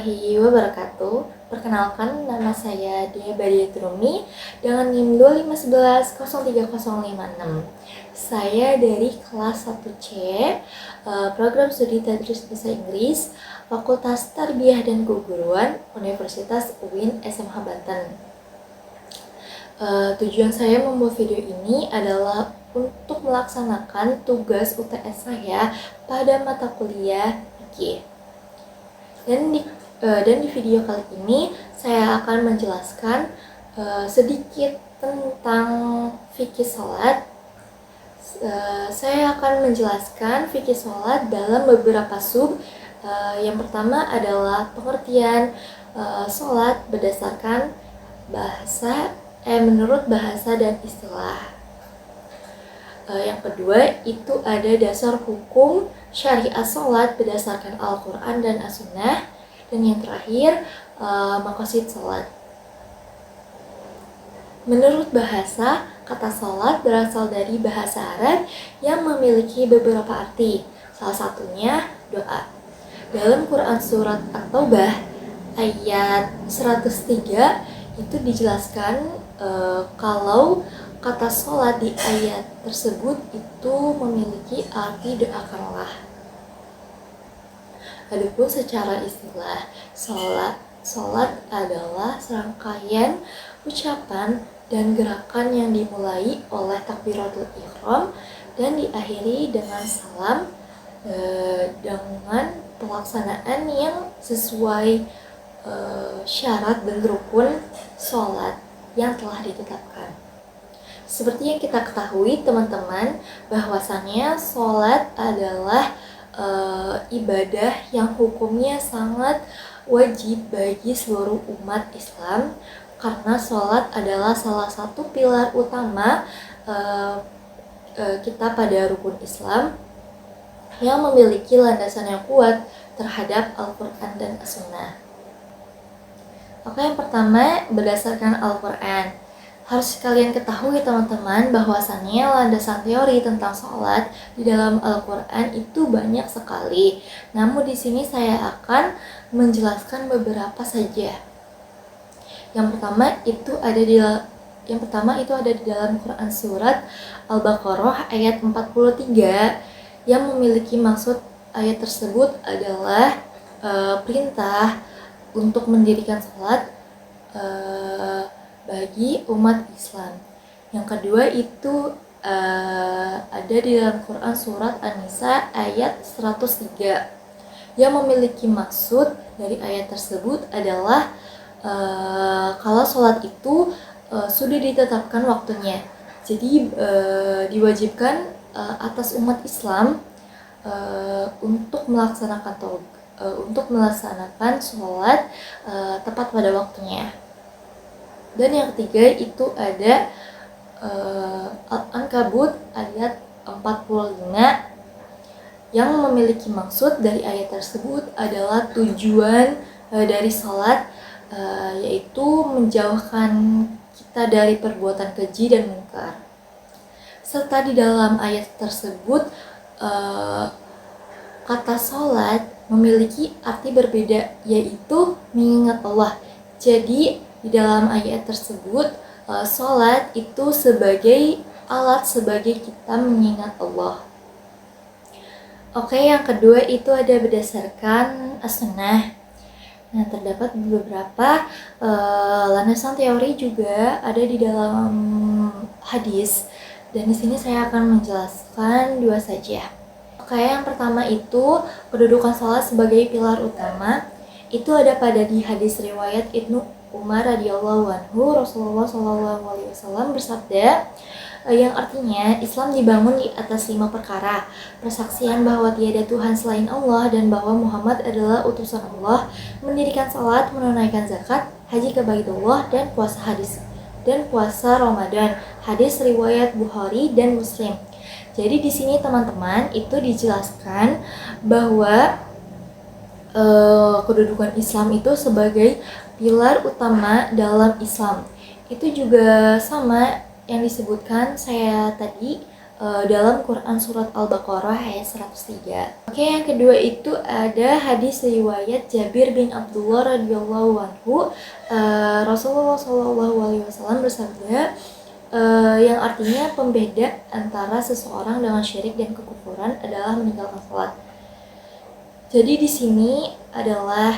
warahmatullahi wabarakatuh. Perkenalkan, nama saya Dia Badiatrumi dengan NIM 251103056. Saya dari kelas 1C, program studi Tadris Bahasa Inggris, Fakultas Tarbiyah dan Keguruan, Universitas UIN SMH Banten. Tujuan saya membuat video ini adalah untuk melaksanakan tugas UTS saya pada mata kuliah fikih. Dan di video kali ini saya akan menjelaskan sedikit tentang fikih sholat. Saya akan menjelaskan fikih sholat dalam beberapa sub. Yang pertama adalah pengertian sholat berdasarkan menurut bahasa dan istilah. Yang kedua itu ada dasar hukum syariat sholat berdasarkan Al-Quran dan As-Sunnah. Dan yang terakhir maqasid sholat. Menurut bahasa, kata sholat berasal dari bahasa Arab yang memiliki beberapa arti. Salah satunya doa. Dalam Quran surat At-Taubah ayat 103 itu dijelaskan kalau kata sholat di ayat tersebut itu memiliki arti doakanlah. Adapun secara istilah, sholat adalah serangkaian ucapan dan gerakan yang dimulai oleh takbiratul ihram dan diakhiri dengan salam dengan pelaksanaan yang sesuai syarat dan rukun sholat yang telah ditetapkan. Seperti yang kita ketahui teman-teman, bahwasannya sholat adalah ibadah yang hukumnya sangat wajib bagi seluruh umat Islam, karena sholat adalah salah satu pilar utama kita pada rukun Islam yang memiliki landasan yang kuat terhadap Al-Quran dan As-Sunnah. Oke, yang pertama berdasarkan Al-Quran. Harus kalian ketahui teman-teman bahwasannya landasan teori tentang sholat di dalam Al-Quran itu banyak sekali. Namun di sini saya akan menjelaskan beberapa saja. Yang pertama itu ada di dalam Quran surat Al-Baqarah ayat 43 yang memiliki maksud ayat tersebut adalah perintah untuk mendirikan sholat bagi umat Islam. Yang kedua itu ada di dalam Quran surat An-Nisa ayat 103 yang memiliki maksud dari ayat tersebut adalah kalau sholat itu sudah ditetapkan waktunya, jadi diwajibkan atas umat Islam untuk melaksanakan sholat tepat pada waktunya. Dan yang ketiga itu ada Al-Ankabut ayat 45 yang memiliki maksud dari ayat tersebut adalah tujuan dari sholat, yaitu menjauhkan kita dari perbuatan keji dan mungkar. Serta di dalam ayat tersebut kata sholat memiliki arti berbeda, yaitu mengingat Allah. Jadi di dalam ayat tersebut, sholat itu sebagai alat sebagai kita mengingat Allah. Oke, yang kedua itu ada berdasarkan As-Sunnah. Nah, terdapat beberapa landasan teori juga ada di dalam hadis. Dan di sini saya akan menjelaskan dua saja. Oke, yang pertama itu kedudukan sholat sebagai pilar utama. Itu ada pada di hadis riwayat Ibnu Umar radhiyallahu anhu, Rasulullah SAW bersabda, yang artinya Islam dibangun di atas 5 perkara: persaksian bahwa tiada Tuhan selain Allah dan bahwa Muhammad adalah utusan Allah, mendirikan salat, menunaikan zakat, haji ke Baitullah, dan puasa Ramadan. Hadis riwayat Bukhari dan Muslim. Jadi di sini teman-teman itu dijelaskan bahwa kedudukan Islam itu sebagai pilar utama dalam Islam. Itu juga sama yang disebutkan saya tadi dalam Quran surat Al-Baqarah ayat 103. Oke, yang kedua itu ada hadis riwayat Jabir bin Abdullah radhiyallahu anhu. Rasulullah Shallallahu alaihi wasallam bersabda, yang artinya pembeda antara seseorang dengan syirik dan kekufuran adalah meninggalkan sholat. Jadi di sini adalah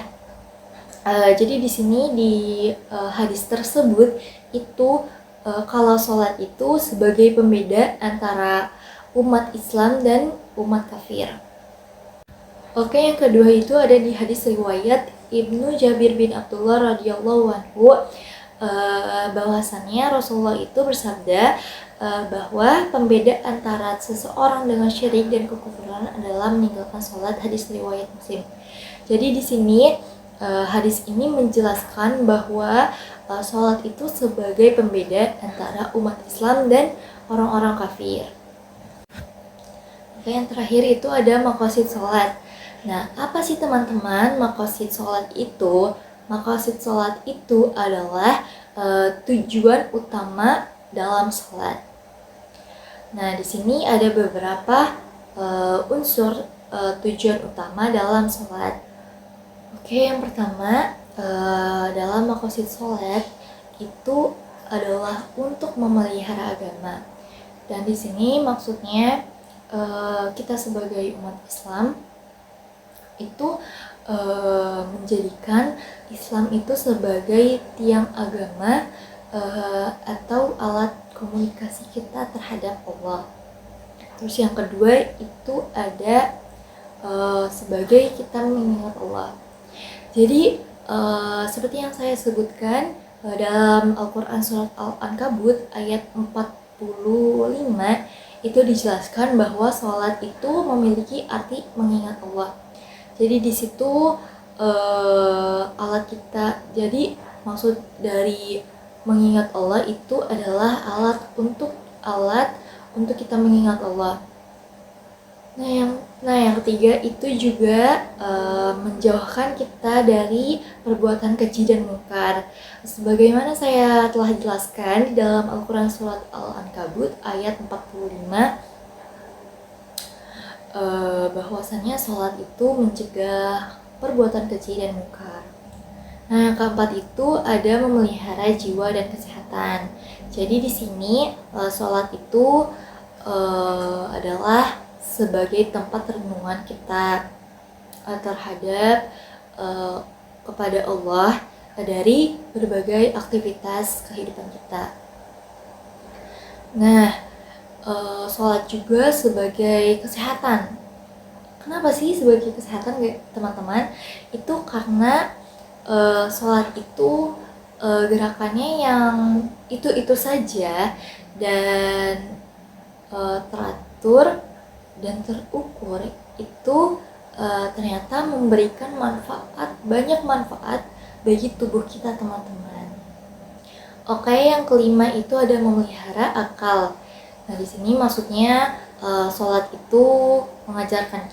di hadis tersebut itu kalau sholat itu sebagai pembeda antara umat Islam dan umat kafir. Oke, yang kedua itu ada di hadis riwayat Ibnu Jabir bin Abdullah radhiyallahu anhu, bahwasannya Rasulullah itu bersabda bahwa pembeda antara seseorang dengan syirik dan kekufuran adalah meninggalkan sholat. Hadis riwayat Muslim. Jadi di sini hadis ini menjelaskan bahwa sholat itu sebagai pembeda antara umat Islam dan orang-orang kafir. Oke, yang terakhir itu ada maqasid sholat. Nah, apa sih teman-teman maqasid sholat itu? Maqasid sholat itu adalah tujuan utama dalam sholat. Nah, di sini ada beberapa unsur tujuan utama dalam sholat. Oke, yang pertama dalam maqasid sholat itu adalah untuk memelihara agama. Dan di sini maksudnya kita sebagai umat Islam itu menjadikan Islam itu sebagai tiang agama atau alat komunikasi kita terhadap Allah. Terus yang kedua itu ada sebagai kita mengingat Allah. Jadi seperti yang saya sebutkan dalam Al-Quran surat Al-Ankabut ayat 45 itu dijelaskan bahwa sholat itu memiliki arti mengingat Allah. Jadi di situ alat kita, jadi maksud dari mengingat Allah itu adalah alat untuk kita mengingat Allah. Nah yang ketiga itu juga menjauhkan kita dari perbuatan keji dan mungkar. Sebagaimana saya telah jelaskan di dalam Al-Quran surat Al-Ankabut ayat 45, bahwasannya sholat itu mencegah perbuatan keji dan mungkar. Nah, yang keempat itu ada memelihara jiwa dan kesehatan. Jadi di sini sholat itu adalah sebagai tempat renungan kita terhadap kepada Allah dari berbagai aktivitas kehidupan kita. Nah, sholat juga sebagai kesehatan. Kenapa sih sebagai kesehatan, teman-teman? Itu karena sholat itu gerakannya yang itu saja dan teratur dan terukur, itu ternyata memberikan banyak manfaat bagi tubuh kita, teman-teman. Oke, yang kelima itu ada memelihara akal. Nah, di sini maksudnya sholat itu mengajarkan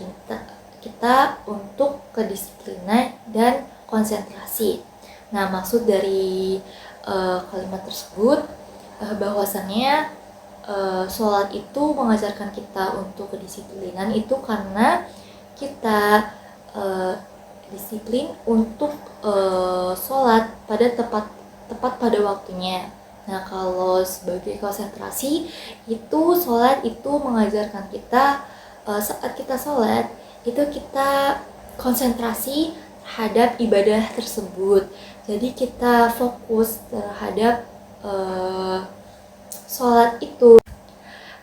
kita untuk kedisiplinan dan konsentrasi. Nah, maksud dari kalimat tersebut bahwasannya sholat itu mengajarkan kita untuk kedisiplinan itu karena kita disiplin untuk sholat tepat pada waktunya. Nah, kalau sebagai konsentrasi itu sholat itu mengajarkan kita saat kita sholat itu kita konsentrasi terhadap ibadah tersebut. Jadi kita fokus terhadap sholat itu.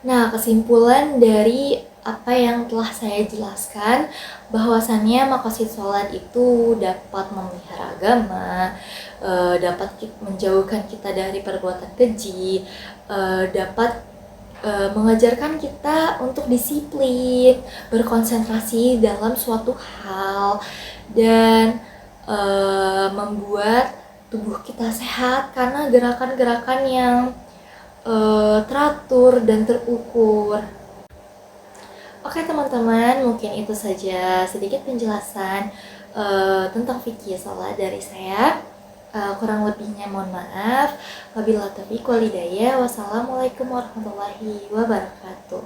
Nah, kesimpulan dari apa yang telah saya jelaskan, bahwasannya maqasid sholat itu dapat memelihara agama, dapat menjauhkan kita dari perbuatan keji, dapat mengajarkan kita untuk disiplin, berkonsentrasi dalam suatu hal, dan membuat tubuh kita sehat karena gerakan-gerakan yang teratur dan terukur. Oke, teman-teman, mungkin itu saja sedikit penjelasan tentang fikih sholat dari saya. Kurang lebihnya mohon maaf. Wabillahi taufiq wal hidayah. Wassalamualaikum warahmatullahi wabarakatuh.